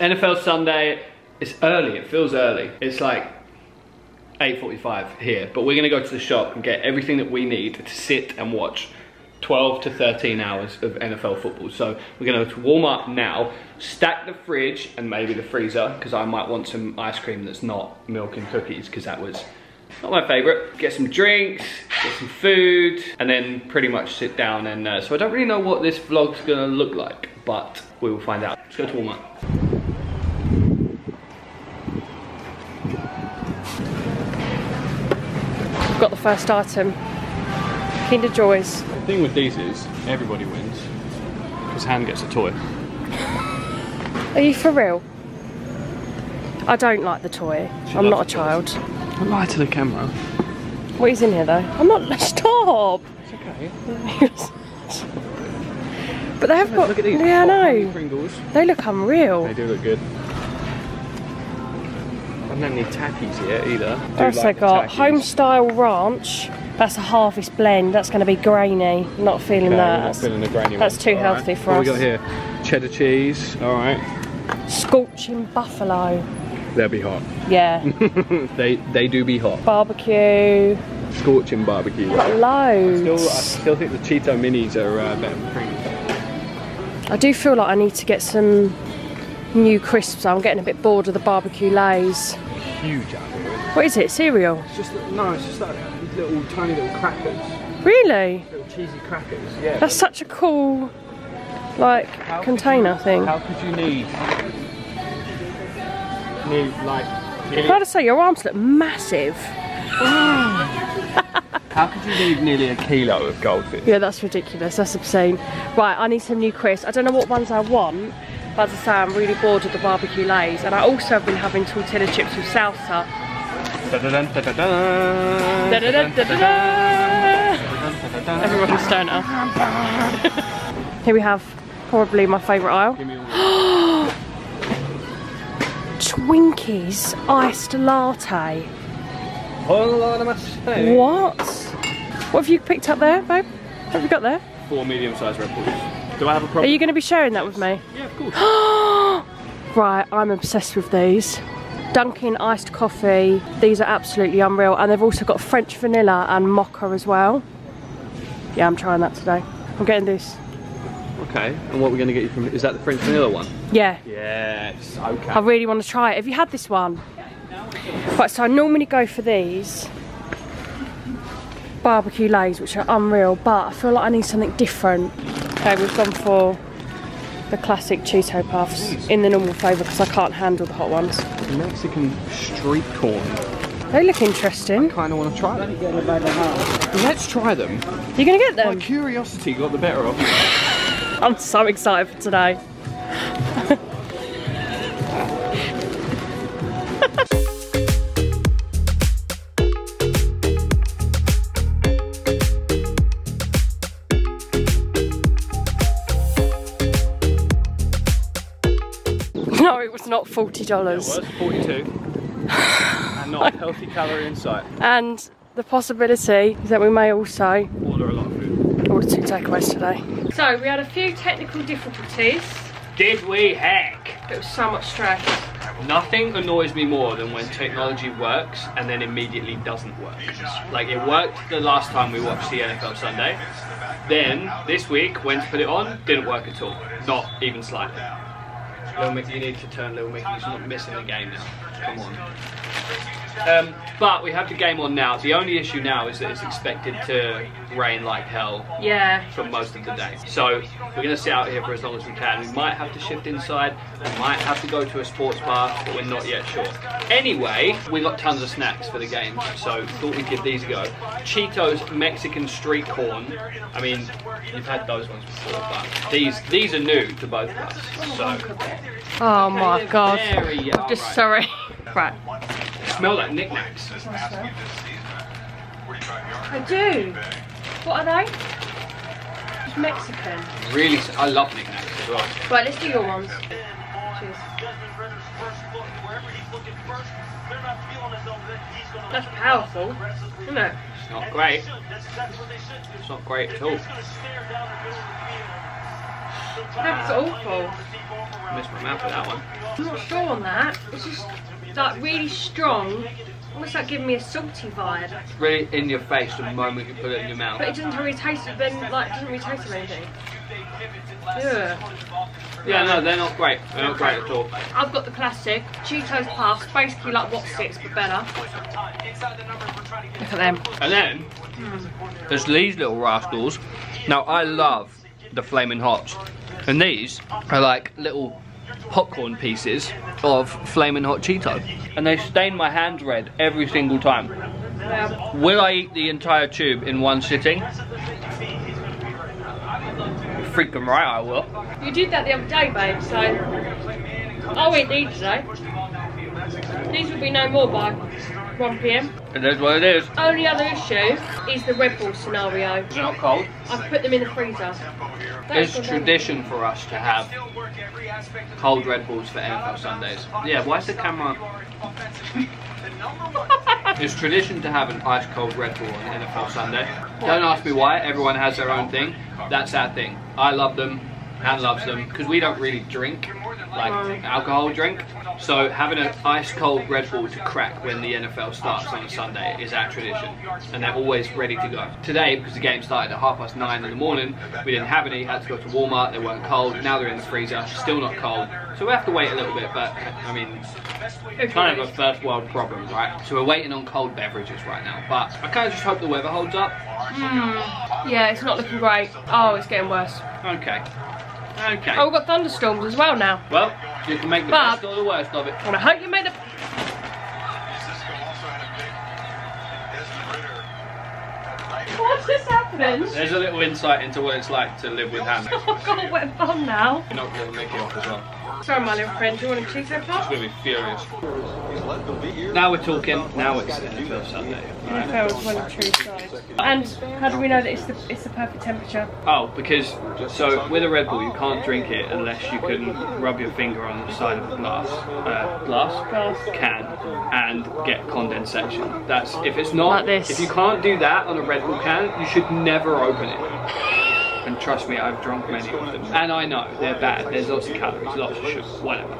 NFL Sunday. It's early, it feels early. It's like 8:45 here, but we're gonna go to the shop and get everything that we need to sit and watch 12 to 13 hours of NFL football. So we're gonna warm up now, stack the fridge and maybe the freezer, because I might want some ice cream that's not milk and cookies, because that was not my favorite. Get some drinks, get some food, and then pretty much sit down and so I don't really know what this vlog's gonna look like, but we will find out. Let's go to warm up. Got the first item. Kinder Joys. The thing with these is everybody wins because Han gets a toy. Are you for real? I don't like the toy. I'm not a child. Don't lie to the camera. What is in here though? I'm not. Stop! It's okay. But they have got. Look at these. Yeah, I know. Pringles. They look unreal. They do look good. I haven't had any Takis yet either. What else they got? Homestyle Ranch. That's a harvest blend. That's going to be grainy. Not feeling that. Not feeling the grainy that's one. too healthy for us. What we got here? Cheddar cheese. All right. Scorching buffalo. They'll be hot. Yeah. they do be hot. Barbecue. Scorching barbecue. Got loads. I still think the Cheeto Minis are better than Pringles. I do feel like I need to get some new crisps. I'm getting a bit bored of the barbecue lays. Huge out here. What is it? Cereal? It's just no. It's just like these little tiny little crackers. Really? Little cheesy crackers. Yeah. That's such a cool, like, container thing. How could you need like? I'm trying to say your arms look massive. How could you need nearly a kilo of goldfish? Yeah, that's ridiculous. That's obscene. Right, I need some new crisps. I don't know what ones I want, but as I say, I'm really bored of the barbecue lays, and I also have been having tortilla chips with salsa. Everyone's staring at us. Here we have probably my favourite aisle. Twinkies iced latte. What? What have you picked up there, babe? What have you got there? 4 medium-sized Red Bulls. Do I have a problem? Are you going to be sharing that with me? Yeah, of course. Right, I'm obsessed with these. Dunkin' iced coffee. These are absolutely unreal. And they've also got French vanilla and mocha as well. Yeah, I'm trying that today. I'm getting this. Okay, and what are we going to get you from? Is that the French vanilla one? Yeah. Yes, okay. I really want to try it. Have you had this one? Right, so I normally go for these barbecue lays, which are unreal, but I feel like I need something different. Okay, we've gone for the classic Cheeto Puffs in the normal flavour because I can't handle the hot ones. Mexican street corn. They look interesting. I kind of want to try them. Let's try them. You're going to get them? My curiosity got the better of me. I'm so excited for today. No, it was not $40. It was 42. And not a healthy calorie in sight. And the possibility is that we may also order a lot of food. Order 2 takeaways today. So we had a few technical difficulties. Did we heck? It was so much stress. Nothing annoys me more than when technology works and then immediately doesn't work. Like it worked the last time we watched the NFL Sunday. Then this week, went to put it on, didn't work at all. Not even slightly. Little Mickey, you need to turn Little Mickey. He's not missing the game now. Come on. But we have the game on now. The only issue now is that it's expected to rain like hell for most of the day. So we're going to sit out here for as long as we can. We might have to shift inside. We might have to go to a sports bar, but we're not yet sure. Anyway, we got tons of snacks for the game, so thought we'd give these a go. Cheetos Mexican street corn. I mean, you've had those ones before, but these are new to both of us. So. Oh my god. Very I'm just sorry. Right. Smell like knickknacks. I do. What are they? It's Mexican. Really, I love knickknacks as well. Right, let's do your ones. Cheers. That's powerful, isn't it? It's not great. It's not great at all. That's awful. I missed my mouth with that one. I'm not sure on that. It's just like really strong. Almost like giving me a salty vibe. It's really in your face the moment you put it in your mouth. But it doesn't really taste it, then like it doesn't really taste of anything. Yeah, no, they're not great. They're not great at all. I've got the classic Cheetos Puffs, basically like What's It, but better. Look at them. And then there's these little rascals. Now I love the Flaming Hots, and these are like little popcorn pieces of Flaming Hot Cheeto, and they stain my hands red every single time. Yeah. Will I eat the entire tube in one sitting? Freaking right I will. You did that the other day, babe, so I'll eat these today. These will be no more by 1 PM. It is what it is. Only other issue is the Red Bull scenario. They're not cold. I've put them in the freezer. It's tradition for us to have cold Red Bulls for NFL Sundays. Yeah, why is the camera... It's tradition to have an ice cold Red Bull on NFL Sunday. Don't ask me why, everyone has their own thing. That's our thing. I love them, Anne loves them, because we don't really drink, like alcohol drink. So having an ice cold Red Bull to crack when the NFL starts on a Sunday is our tradition. And they're always ready to go. Today, because the game started at 9:30 in the morning, we didn't have any, had to go to Walmart, they weren't cold. Now they're in the freezer, still not cold. So we have to wait a little bit, but I mean, it's kind of a first world problem, right? So we're waiting on cold beverages right now. But I kind of just hope the weather holds up. Yeah, it's not looking great. Oh, it's getting worse. Okay. Okay. Oh, we've got thunderstorms as well now. Well, you can make the best or the worst of it. And I hope you made the... What's this happening? There's a little insight into what it's like to live with Hannah. I've got a wet bum now. You're not going to make it off as well. Sorry, my little friend. Do you want a Cheeto Puff? It's going to be furious. Now we're talking. Now it's NFL Sunday. NFL is one of true sides. And how do we know that it's the perfect temperature? Oh, because so with a Red Bull you can't drink it unless you can rub your finger on the side of a glass can and get condensation. That's if it's not like this. If you can't do that on a Red Bull can, you should never open it. And trust me, I've drunk many of them. And I know, they're bad. There's lots of calories, lots of sugar, whatever.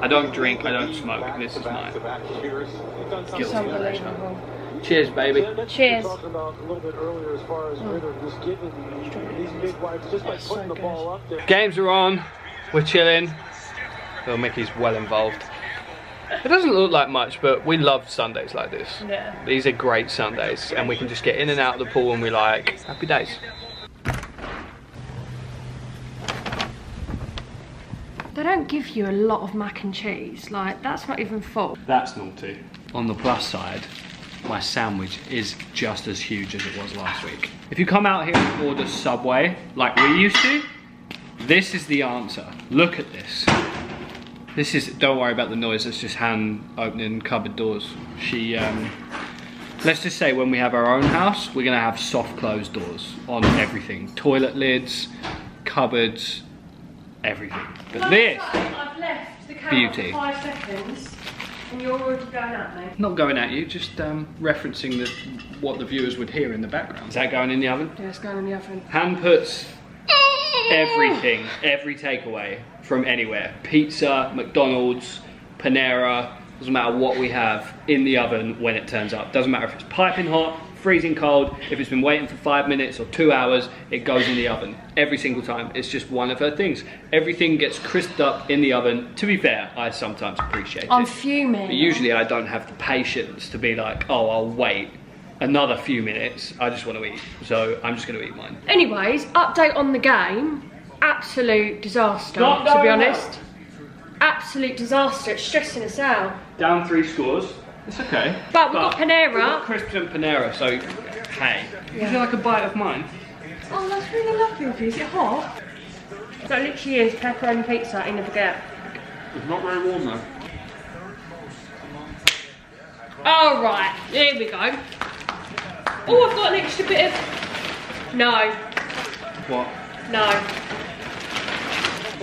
I don't drink, I don't smoke. This is mine. It's unbelievable. Cheers, baby. Cheers. Games are on. We're chilling. Little Mickey's well involved. It doesn't look like much, but we love Sundays like this. Yeah. These are great Sundays, and we can just get in and out of the pool and we're like, happy days. They don't give you a lot of mac and cheese. Like, that's not even full. That's naughty. On the plus side, my sandwich is just as huge as it was last week. If you come out here and order Subway, like we used to, this is the answer. Look at this. This is, don't worry about the noise, it's just Han opening cupboard doors. She, let's just say when we have our own house, we're gonna have soft closed doors on everything. Toilet lids, cupboards, everything. But this, I've left the camera beauty. for 5 seconds and you're already going at me. Not going at you, just referencing what the viewers would hear in the background. Is that going in the oven? Yeah, it's going in the oven. Han puts everything, every takeaway from anywhere. Pizza, McDonald's, Panera, doesn't matter what we have in the oven when it turns up. Doesn't matter if it's piping hot, freezing cold, if it's been waiting for 5 minutes or 2 hours, it goes in the oven. Every single time. It's just one of her things. Everything gets crisped up in the oven. To be fair, I sometimes appreciate it. I'm fuming. But usually I don't have the patience to be like, oh, I'll wait another few minutes. I just want to eat. So I'm just going to eat mine. Anyways, update on the game. Absolute disaster, to be honest. Absolute disaster. It's stressing us out. Down 3 scores. It's okay. But we've got Panera. We've got crisps and Panera, so hey. Would you like a bite of mine? Oh, that's really lovely of you. Is it hot? So it literally is pepperoni pizza in the baguette. It's not very warm though. Alright, here we go. Oh, I've got an extra bit of... No. What? No.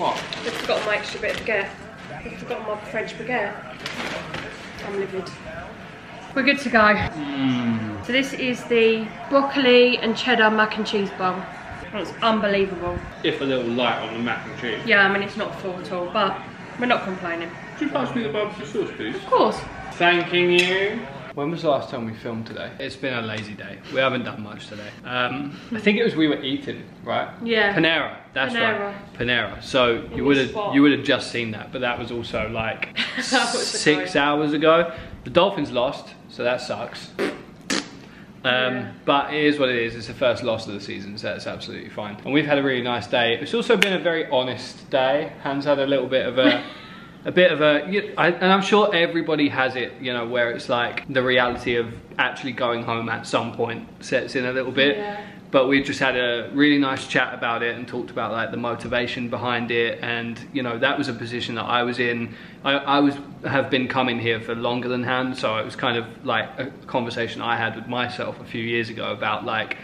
What? I've forgotten my extra bit of baguette. I've forgotten my French baguette. I'm livid. We're good to go. So this is the broccoli and cheddar mac and cheese bowl. It's unbelievable. If a little light on the mac and cheese. Yeah, I mean, it's not full at all, but we're not complaining. Could you pass me the barbecue sauce, please? Of course. Thanking you. When was the last time we filmed today? It's been a lazy day. We haven't done much today. I think it was we were eating, right? Yeah. Panera. That's right. Panera. So you would have just seen that, but that was also like 6 hours ago. The Dolphins lost, so that sucks. But it is what it is. It's the first loss of the season, so that's absolutely fine. And we've had a really nice day. It's also been a very honest day. Hans had a little bit of a and I'm sure everybody has it, you know, where it's like the reality of actually going home at some point sets in a little bit. Yeah. But we just had a really nice chat about it and talked about like the motivation behind it, and you know, that was a position that I was in. I have been coming here for longer than Han, so it was kind of like a conversation I had with myself a few years ago about, like,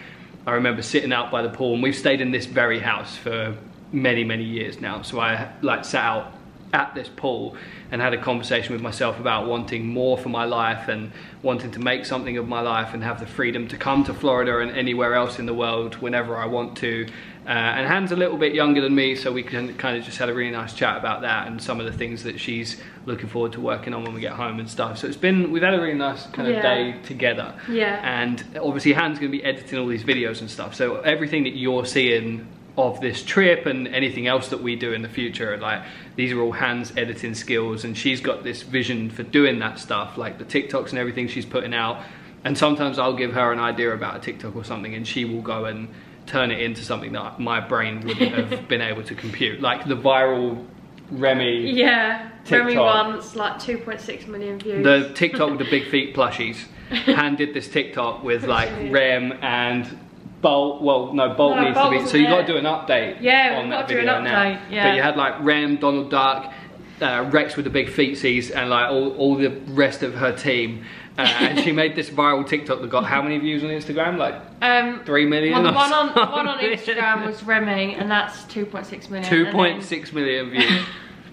I remember sitting out by the pool, and we've stayed in this very house for many years now, so I like sat out at this pool and had a conversation with myself about wanting more for my life and wanting to make something of my life and have the freedom to come to Florida and anywhere else in the world whenever I want to. And Han's a little bit younger than me, so we can kind of just had a really nice chat about that and some of the things that she's looking forward to working on when we get home and stuff. So we've had a really nice kind of day together. Yeah. And obviously Han's going to be editing all these videos and stuff, so everything that you're seeing of this trip and anything else that we do in the future, like, these are all Han's editing skills, and she's got this vision for doing that stuff, like the TikToks and everything she's putting out. And sometimes I'll give her an idea about a TikTok or something, and she will go and turn it into something that my brain wouldn't have been able to compute, like the viral Remy TikTok. Remy once, like 2.6 million views. The TikTok with the big feet plushies. Han did this TikTok with like Rem and Bolt. Well, no, Bolt needs to be. So you got to do an update. Yeah, on we've that got to do video an now. update. Yeah. But you had like Rem, Donald Duck, Rex with the big feetsies, and like all the rest of her team. And she made this viral TikTok that got how many views on Instagram? Like 3 million. Well, the one on Instagram was Remy, and that's 2.6 million. 2.6 million views.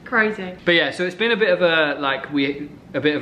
Crazy. But yeah, so it's been a bit of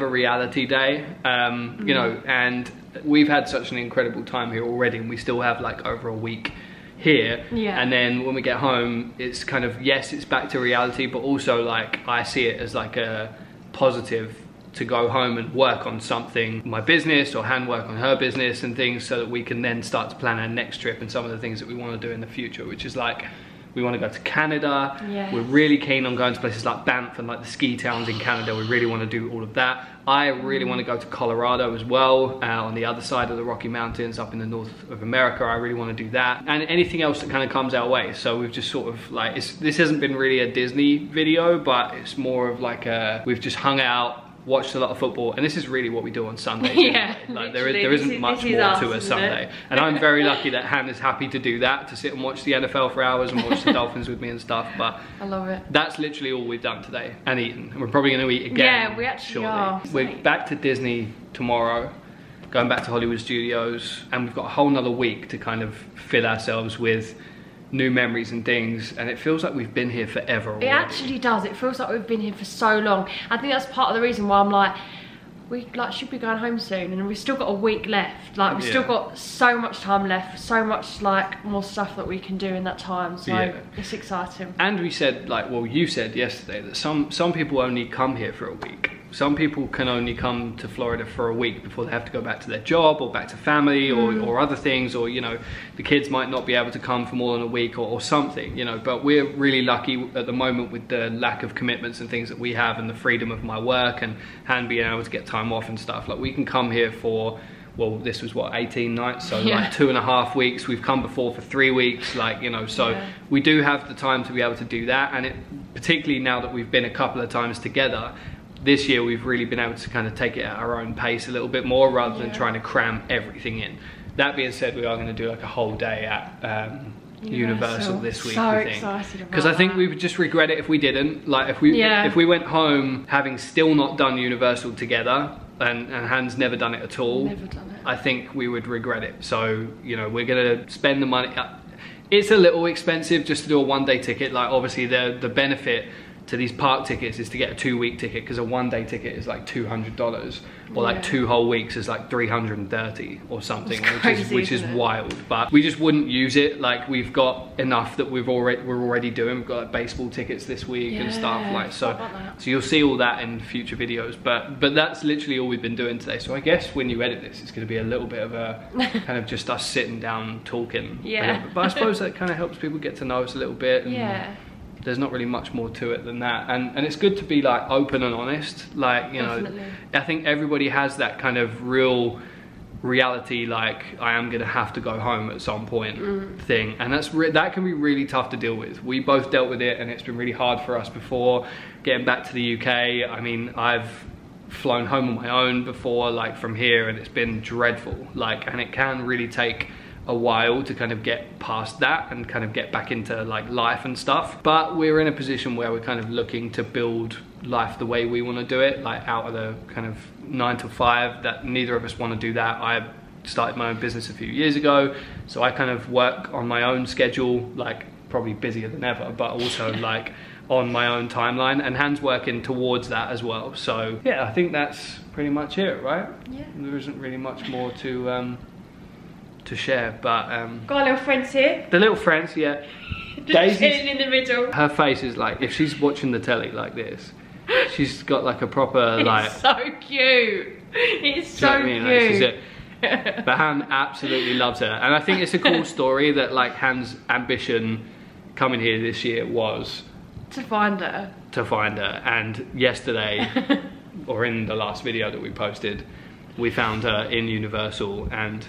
a reality day, you know, and we've had such an incredible time here already, and we still have like over a week here. Yeah. And then when we get home, it's kind of, yes, it's back to reality, but also like I see it as like a positive to go home and work on something, my business, or Han work on her business and things, so that we can then start to plan our next trip and some of the things that we want to do in the future, which is like, we want to go to Canada. Yes. We're really keen on going to places like Banff and like the ski towns in Canada. We really want to do all of that. I really want to go to Colorado as well, on the other side of the Rocky Mountains, up in the north of America. I really want to do that, and anything else that kind of comes our way. So we've just sort of like, this hasn't been really a Disney video, but it's more of like we've just hung out, watched a lot of football, and this is really what we do on Sundays. Yeah, like there isn't much more to a Sunday, and I'm very lucky that Han is happy to do that, to sit and watch the NFL for hours and watch the Dolphins with me and stuff. But I love it. That's literally all we've done today, and eaten, and we're probably going to eat again. Yeah, we actually are. We're back to Disney tomorrow, going back to Hollywood Studios, and we've got a whole nother week to kind of fill ourselves with new memories and things, and it feels like we've been here forever already. It actually does. It feels like we've been here for so long. I think that's part of the reason why I'm like, we like should be going home soon, and we've still got a week left. Like we've still got so much time left, so much like more stuff that we can do in that time. So it's exciting. And we said, like, well, you said yesterday that some people only come here for a week. Some people can only come to Florida for a week before they have to go back to their job or back to family or other things, or, you know, the kids might not be able to come for more than a week or something, you know. But we're really lucky at the moment with the lack of commitments and things that we have, and the freedom of my work and Han being able to get time off and stuff. Like, we can come here for, well, this was what, 18 nights, so like 2.5 weeks. We've come before for 3 weeks, like, you know, so we do have the time to be able to do that. And it, particularly now that we've been a couple of times together this year, we've really been able to kind of take it at our own pace a little bit more, rather than trying to cram everything in. That being said, we are going to do like a whole day at Universal this week, I think, because I think we would just regret it if we didn't. Like, if we went home having still not done Universal together, and Han's never done it at all, I think we would regret it. So, you know, we're gonna spend the money. It's a little expensive just to do a one-day ticket. Like, obviously the benefit to these park tickets is to get a 2-week ticket, because a 1-day ticket is like $200, or like 2 whole weeks is like $330 or something, which is wild. But we just wouldn't use it. Like, we've got enough that we're already doing. We've got like baseball tickets this week and stuff like so. So you'll see all that in future videos. But that's literally all we've been doing today. So I guess when you edit this, it's going to be a little bit of a kind of just us sitting down talking. But I suppose that kind of helps people get to know us a little bit. And there's not really much more to it than that, and it's good to be like open and honest. Like, you know, I think everybody has that kind of real reality, like, I am gonna have to go home at some point thing, and that can be really tough to deal with. We both dealt with it, and it's been really hard for us before getting back to the UK. I mean, I've flown home on my own before, like from here, and it's been dreadful. Like, and it can really take a while to kind of get past that and kind of get back into like life and stuff. But we're in a position where we're kind of looking to build life the way we want to do it, like out of the kind of 9 to 5, that neither of us want to do that. I started my own business a few years ago, so I kind of work on my own schedule, like probably busier than ever, but also like on my own timeline, and Han's working towards that as well. So yeah, I think that's pretty much it, right? Yeah. There isn't really much more to share, but got our little friends here. The little friends, yeah. Just chilling in the middle. Her face is like, if she's watching the telly like this, she's got like a proper like. It's so cute. It's so cute. Like, she's it. But Han absolutely loves her, and I think it's a cool story that like Han's ambition coming here this year was to find her. And yesterday, or in the last video that we posted, we found her in Universal and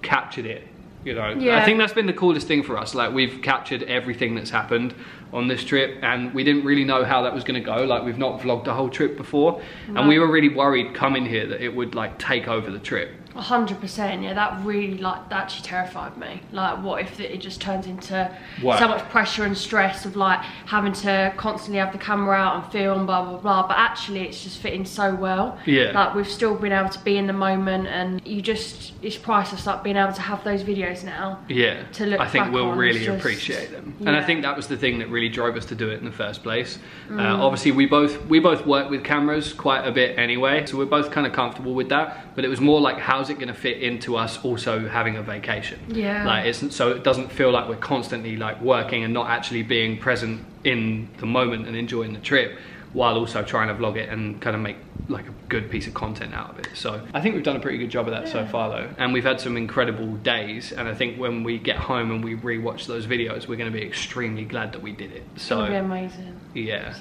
captured it, you know. I think that's been the coolest thing for us. Like, we've captured everything that's happened on this trip, and we didn't really know how that was going to go. Like, we've not vlogged the whole trip before, and we were really worried coming here that it would like take over the trip. 100%, yeah. That really, like, that actually terrified me. Like, what if it just turns into so much pressure and stress of like having to constantly have the camera out and film, blah blah blah. But actually, it's just fitting so well. Yeah. Like, we've still been able to be in the moment, and it's priceless. Like, being able to have those videos now. Yeah. To look. I think we'll really appreciate them, and I think that was the thing that really drove us to do it in the first place. Obviously, we both work with cameras quite a bit anyway, so we're both kind of comfortable with that. But it was more like, how's it going to fit into us also having a vacation? Yeah. Like, so it doesn't feel like we're constantly like working and not actually being present in the moment and enjoying the trip, while also trying to vlog it and kind of make like a good piece of content out of it. So I think we've done a pretty good job of that so far though, and we've had some incredible days, and I think when we get home and we re-watch those videos, we're going to be extremely glad that we did it. So it'll be amazing. Yeah.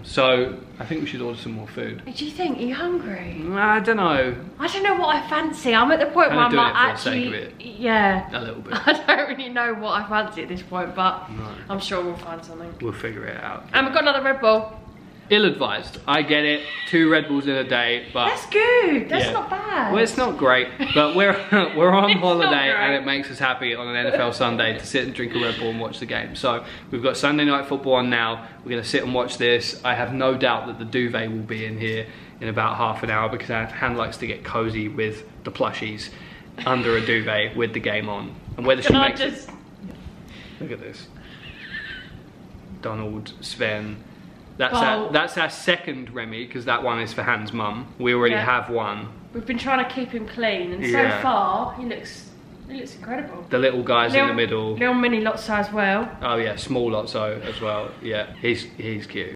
So I think we should order some more food. What do you think? Are you hungry? I don't know. I don't know what I fancy. I'm at the point where I'm like, actually, yeah, a little bit. I don't really know what I fancy at this point, but I'm sure we'll find something. We'll figure it out. And we've got another Red Bull. Ill-advised, I get it. 2 Red Bulls in a day, but that's good. That's not bad. Well, it's not great, but we're on holiday, and it makes us happy on an NFL Sunday to sit and drink a Red Bull and watch the game. So we've got Sunday Night Football on now. We're going to sit and watch this. I have no doubt that the duvet will be in here in about half an hour, because Han likes to get cozy with the plushies under a duvet with the game on. And whether she makes it. Look at this. Donald, Sven. That's our second Remy, because that one is for Han's mum. We already have one. We've been trying to keep him clean, and so far he looks incredible. The little guy's in the middle. Little mini Lotso as well. Oh yeah, small Lotso as well. Yeah, he's cute.